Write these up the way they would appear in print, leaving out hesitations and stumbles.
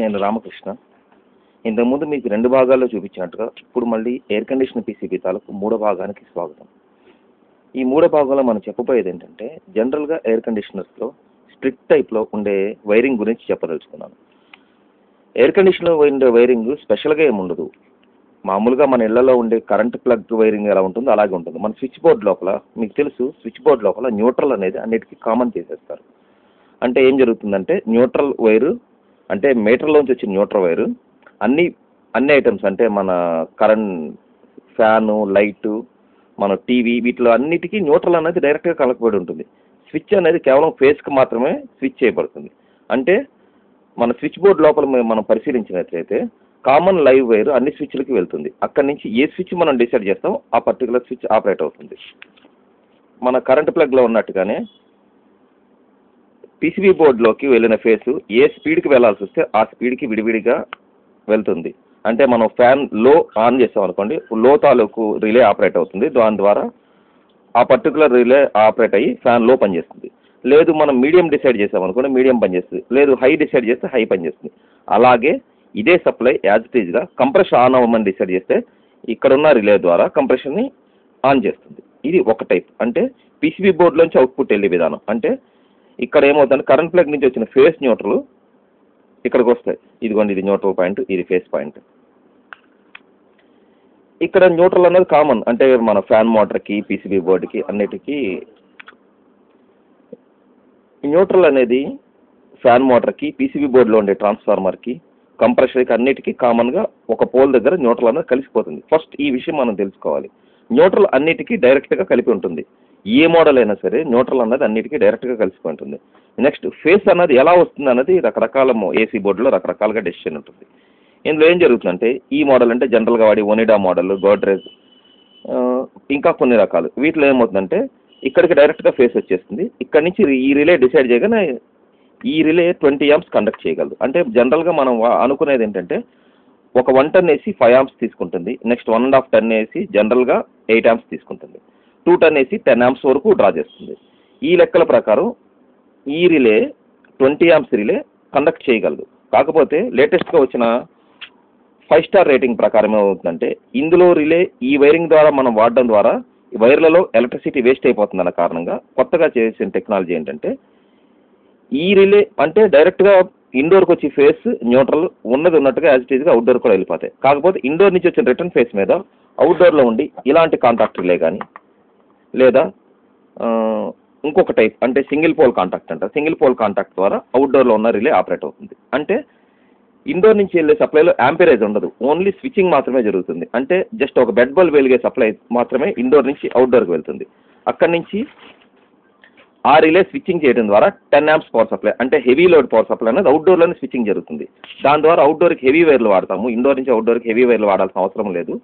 నేను రామకృష్ణ. ఇంతకుముందు మీకు 2 భాగాల్లో చూపించినట్టుగా ఇప్పుడు మళ్ళీ ఎయిర్ కండిషనర్ పీసీబీ తాలూకు 3వ భాగానికి స్వాగతం. ఈ 3వ భాగంలో మనం చెప్పబోయేది ఏంటంటే, జనరల్గా ఎయిర్ కండిషనర్స్లో స్ట్రిక్ట్ టైప్లో ఉండే వైరింగ్ గురించి చెప్పదలుచుకున్నాను. ఎయిర్ కండిషనర్ ఉండే వైరింగ్ స్పెషల్గా ఏముండదు. మామూలుగా మన ఇళ్లలో ఉండే కరెంట్ ప్లగ్ వైరింగ్ ఎలా ఉంటుందో అలాగే ఉంటుంది. మన స్విచ్ బోర్డ్ లోపల మీకు తెలుసు, స్విచ్ బోర్డ్ లోపల న్యూట్రల్ అనేది అన్నిటికీ కామన్ చేసేస్తారు. అంటే ఏం జరుగుతుందంటే, న్యూట్రల్ వైరు అంటే మీటర్లోంచి వచ్చిన న్యూట్రల్ వైరు అన్ని ఐటమ్స్ అంటే మన కరెంట్, ఫ్యాను, లైటు, మన టీవీ, వీటిలో అన్నిటికీ న్యూట్రల్ అనేది డైరెక్ట్గా కలపబడి ఉంటుంది. స్విచ్ అనేది కేవలం ఫేస్కి మాత్రమే స్విచ్ చేయబడుతుంది. అంటే మన స్విచ్ బోర్డ్ లోపల మనం పరిశీలించినట్లయితే కామన్ లైవ్ వైర్ అన్ని స్విచ్లకి వెళ్తుంది. అక్కడి నుంచి ఏ స్విచ్ మనం డిసైడ్ చేస్తాం ఆ పర్టికులర్ స్విచ్ ఆపరేట్ అవుతుంది. మన కరెంట్ ప్లగ్లో ఉన్నట్టుగానే పీసీబీ బోర్డులోకి వెళ్ళిన ఫేస్ ఏ స్పీడ్కి వెళ్ళాల్సి వస్తే ఆ స్పీడ్కి విడివిడిగా వెళ్తుంది. అంటే మనం ఫ్యాన్ లో ఆన్ చేస్తాం అనుకోండి, లో తాలూకు రిలే ఆపరేట్ అవుతుంది. దాని ద్వారా ఆ పర్టికులర్ రిలే ఆపరేట్ అయ్యి ఫ్యాన్ లో పనిచేస్తుంది. లేదు మనం మీడియం డిసైడ్ చేసాం అనుకోండి, మీడియం పనిచేస్తుంది. లేదు హై డిసైడ్ చేస్తే హై పనిచేస్తుంది. అలాగే ఇదే సప్లై యాజ్ ఇట్ ఈజ్గా కంప్రెషన్ ఆన్ అవ్వమని డిసైడ్ చేస్తే ఇక్కడున్న రిలే ద్వారా కంప్రెషన్ని ఆన్ చేస్తుంది. ఇది ఒక టైప్. అంటే పీసీబీ బోర్డులోంచి అవుట్పుట్ వెళ్ళే విధానం. అంటే ఇక్కడ ఏమవుతుంది, కరెంట్ ప్లగ్ నుంచి వచ్చిన ఫేస్ న్యూట్రల్ ఇక్కడికి వస్తాయి. ఇదిగోండి, ఇది న్యూట్రల్ పాయింట్, ఇది ఫేస్ పాయింట్. ఇక్కడ న్యూట్రల్ అనేది కామన్. అంటే మన ఫ్యాన్ మోటార్కి, పీసీబీ బోర్డుకి అన్నిటికీ న్యూట్రల్ అనేది ఫ్యాన్ మోటార్కి, పీసీబీ బోర్డులో ఉండే ట్రాన్స్ఫార్మర్కి, కంప్రెషర్కి అన్నిటికీ కామన్గా ఒక పోల్ దగ్గర న్యూట్రల్ అనేది కలిసిపోతుంది. ఫస్ట్ ఈ విషయం మనం తెలుసుకోవాలి. న్యూట్రల్ అన్నిటికీ డైరెక్ట్గా కలిపి ఉంటుంది. ఏ మోడల్ అయినా సరే న్యూట్రల్ అన్నది అన్నిటికీ డైరెక్ట్గా కలిసిపోయి ఉంటుంది. నెక్స్ట్ ఫేస్ అన్నది ఎలా వస్తుంది అన్నది రకరకాల ఏసీ బోర్డులో రకరకాలుగా డెసిషన్ ఉంటుంది. ఇందులో ఏం జరుగుతుందంటే, ఈ మోడల్ అంటే జనరల్గా వాడి ఒనిడా మోడల్, గోడ్రేజ్, ఇంకా కొన్ని రకాలు. వీటిలో ఏమవుతుందంటే ఇక్కడికి డైరెక్ట్గా ఫేస్ వచ్చేస్తుంది. ఇక్కడ నుంచి ఈ రిలే డిసైడ్ చేయగానే ఈ రిలే 20 amps కండక్ట్ చేయగలదు. అంటే జనరల్గా మనం అనుకునేది ఏంటంటే, ఒక 1 ton ఏసీ 5 amps తీసుకుంటుంది. నెక్స్ట్ 1.5 ton ఏసీ జనరల్గా 8 amps తీసుకుంటుంది. 2 ton ఏసీ 10 amps వరకు డ్రా చేస్తుంది. ఈ లెక్కల ప్రకారం ఈ రిలే 20 amps రిలే కండక్ట్ చేయగలదు. కాకపోతే లేటెస్ట్గా వచ్చిన 5 star రేటింగ్ ప్రకారం ఏమవుతుందంటే, ఇందులో రిలే ఈ వైరింగ్ ద్వారా మనం వాడడం ద్వారా వైర్లలో ఎలక్ట్రిసిటీ వేస్ట్ అయిపోతుందన్న కారణంగా కొత్తగా చేసిన టెక్నాలజీ ఏంటంటే, ఈ రిలే అంటే డైరెక్ట్గా ఇండోర్కి వచ్చి ఫేస్ న్యూట్రల్ ఉన్నట్టుగా యాజ్ ఇట్ ఈజ్గా అవుట్డోర్ కూడా వెళ్ళిపోతాయి. కాకపోతే ఇండోర్ నుంచి వచ్చిన రిటర్న్ ఫేస్ మీద అవుట్డోర్లో ఉండి ఇలాంటి కాంటాక్ట్ రిలే కానీ, లేదా ఇంకొక టైప్ అంటే సింగిల్ పోల్ కాంటాక్ట్ అంటారు. సింగిల్ పోల్ కాంటాక్ట్ ద్వారా అవుట్డోర్లో ఉన్న రిలే ఆపరేట్ అవుతుంది. అంటే ఇండోర్ నుంచి వెళ్ళే సప్లైలో యాంపరేజ్ ఉండదు, ఓన్లీ స్విచ్చింగ్ మాత్రమే జరుగుతుంది. అంటే జస్ట్ ఒక బెడ్ బల్బ్ వెలిగే సప్లై మాత్రమే ఇండోర్ నుంచి అవుట్డోర్కి వెళ్తుంది. అక్కడి నుంచి ఆ రిలే స్విచ్చింగ్ చేయడం ద్వారా 10 amps పవర్ సప్లై అంటే హెవీ లోడ్ పవర్ సప్లై అనేది అవుట్డోర్లోనే స్విచ్చింగ్ జరుగుతుంది. దాని ద్వారా అవుట్డోర్కి హెవీ వైర్లు వాడతాము. ఇండోర్ నుంచి అవుట్డోర్కి హెవీ వైర్లు వాడాల్సిన అవసరం లేదు.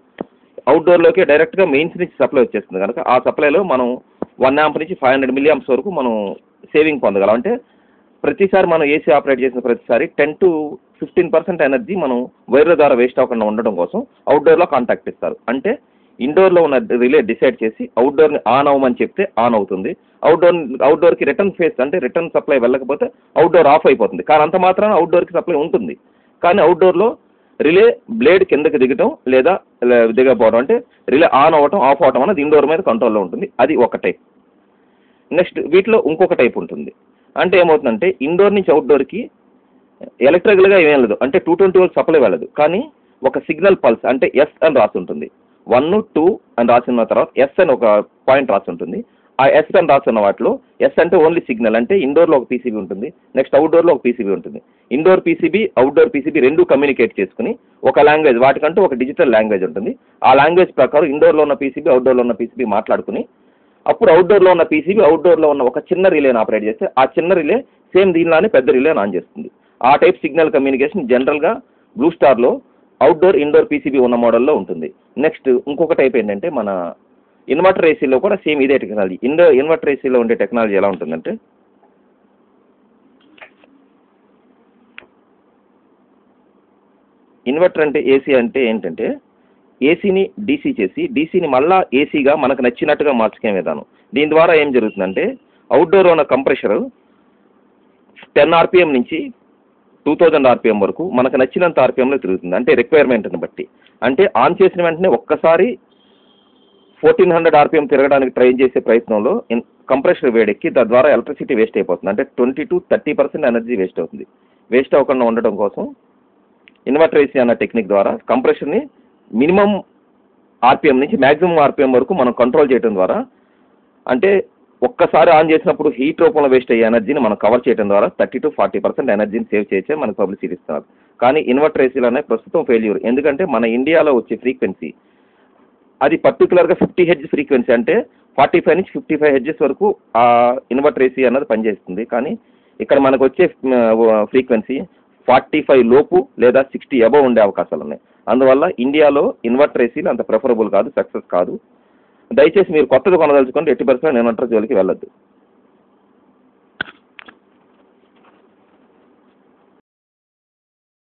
అవుట్డోర్లోకి డైరెక్ట్గా మెయిన్స్ నుంచి సప్లై వచ్చేస్తుంది కనుక ఆ సప్లైలో మనం 1 amp నుంచి 500 milliamps వరకు మనం సేవింగ్ పొందగలం. అంటే ప్రతిసారి మనం ఏసీ ఆపరేట్ చేసిన ప్రతిసారి 10 to 15% ఎనర్జీ మనం వైర్ల ద్వారా వేస్ట్ అవ్వకుండా ఉండడం కోసం అవుట్డోర్లో కాంటాక్ట్ ఇస్తారు. అంటే ఇండోర్లో ఉన్న రిలే డిసైడ్ చేసి అవుట్డోర్ని ఆన్ అవ్వమని చెప్తే ఆన్ అవుతుంది. అవుట్డోర్కి రిటర్న్ ఫేస్ అంటే రిటర్న్ సప్లై వెళ్ళకపోతే అవుట్డోర్ ఆఫ్ అయిపోతుంది. కానీ అంత మాత్రాన అవుట్డోర్కి సప్లై ఉంటుంది. కానీ అవుట్డోర్లో రిలే బ్లేడ్ కిందకి దిగటం లేదా దిగకపోవడం, అంటే రిలే ఆన్ అవ్వటం ఆఫ్ అవటం అనేది ఇండోర్ మీద కంట్రోల్లో ఉంటుంది. అది ఒక టైప్. నెక్స్ట్ వీటిలో ఇంకొక టైప్ ఉంటుంది. అంటే ఏమవుతుందంటే, ఇండోర్ నుంచి అవుట్డోర్కి ఎలక్ట్రికల్గా ఏమీ వెళ్ళదు, అంటే 220 volts సప్లై వెళ్ళదు. కానీ ఒక సిగ్నల్ పల్స్ అంటే ఎస్ అని రాసి ఉంటుంది. 1, 2 అని రాసిన తర్వాత ఎస్ అని ఒక పాయింట్ రాసి ఉంటుంది. ఆ ఎస్ అని రాసిన వాటిలో ఎస్ అంటే ఓన్లీ సిగ్నల్. అంటే ఇండోర్లో ఒక పీసీబీ ఉంటుంది, నెక్స్ట్ అవుట్డోర్లో ఒక పీసీబీ ఉంటుంది. ఇండోర్ పీసీబీ, అవుట్డోర్ పీసీబీ రెండు కమ్యూనికేట్ చేసుకుని ఒక లాంగ్వేజ్, వాటికంటూ ఒక డిజిటల్ లాంగ్వేజ్ ఉంటుంది. ఆ లాంగ్వేజ్ ప్రకారం ఇండోర్లో ఉన్న పీసీబీ, అవుట్డోర్లో ఉన్న పీసీబీ మాట్లాడుకుని అప్పుడు అవుట్డోర్లో ఉన్న పీసీబీ అవుట్డోర్లో ఉన్న ఒక చిన్న రిలేని ఆపరేట్ చేస్తే ఆ చిన్న రిలే సేమ్ దీనిలానే పెద్ద రిలేని ఆన్ చేస్తుంది. ఆ టైప్ సిగ్నల్ కమ్యూనికేషన్ జనరల్గా బ్లూ స్టార్లో అవుట్డోర్, ఇండోర్ పీసీబీ ఉన్న మోడల్లో ఉంటుంది. నెక్స్ట్ ఇంకొక టైప్ ఏంటంటే, మన ఇన్వర్టర్ ఏసీలో కూడా సేమ్ ఇదే టెక్నాలజీ. ఇన్వర్టర్ ఏసీలో ఉండే టెక్నాలజీ ఎలా ఉంటుందంటే, ఇన్వర్టర్ అంటే ఏసీ అంటే ఏంటంటే, ఏసీని డీసీ చేసి డీసీని మళ్ళా ఏసీగా మనకు నచ్చినట్టుగా మార్చుకునే విధానం. దీని ద్వారా ఏం జరుగుతుందంటే, అవుట్డోర్ ఉన్న కంప్రెషర్ 10 RPM నుంచి 2000 ఆర్పిఎం వరకు మనకు నచ్చినంత ఆర్పిఎంలో తిరుగుతుంది, అంటే రిక్వైర్మెంట్ని బట్టి. అంటే ఆన్ చేసిన వెంటనే ఒక్కసారి 1400 ఆర్పిఎం తిరగడానికి ట్రై చేసే ప్రయత్నంలో కంప్రెషర్ వేడెక్కి తద్వారా ఎలక్ట్రిసిటీ వేస్ట్ అయిపోతుంది. అంటే 20 to 30% ఎనర్జీ వేస్ట్ అవుతుంది. వేస్ట్ అవ్వకుండా ఉండడం కోసం ఇన్వర్టర్ ఏసీ అన్న టెక్నిక్ ద్వారా కంప్రెషర్ని మినిమం ఆర్పిఎం నుంచి మ్యాక్సిమం ఆర్పిఎం వరకు మనం కంట్రోల్ చేయడం ద్వారా, అంటే ఒక్కసారి ఆన్ చేసినప్పుడు హీట్ రూపంలో వేస్ట్ అయ్యే ఎనర్జీని మనం కవర్ చేయడం ద్వారా 30 to 40% ఎనర్జీని సేవ్ చేయొచ్చే మనకు పబ్లిసిటీ ఇస్తున్నారు. కానీ ఇన్వర్టర్ ఏసీలు అనేవి ప్రస్తుతం ఫెయిల్యూర్. ఎందుకంటే మన ఇండియాలో వచ్చే ఫ్రీక్వెన్సీ అది పర్టికులర్గా 50 హెడ్జ్ ఫ్రీక్వెన్సీ, అంటే 45 నుంచి 55 హెడ్జెస్ వరకు ఆ ఇన్వర్టర్ ఏసీ అన్నది పనిచేస్తుంది. కానీ ఇక్కడ మనకు వచ్చే ఫ్రీక్వెన్సీ 45 లోపు లేదా 60 అబవ్ ఉండే అవకాశాలు ఉన్నాయి. అందువల్ల ఇండియాలో ఇన్వర్టర్ ఏసీలు అంత ప్రిఫరబుల్ కాదు, సక్సెస్ కాదు. దయచేసి మీరు కొత్తది కొనదలుచుకుంటే 80% ఇన్వర్టర్ జోలికి వెళ్ళొద్దు.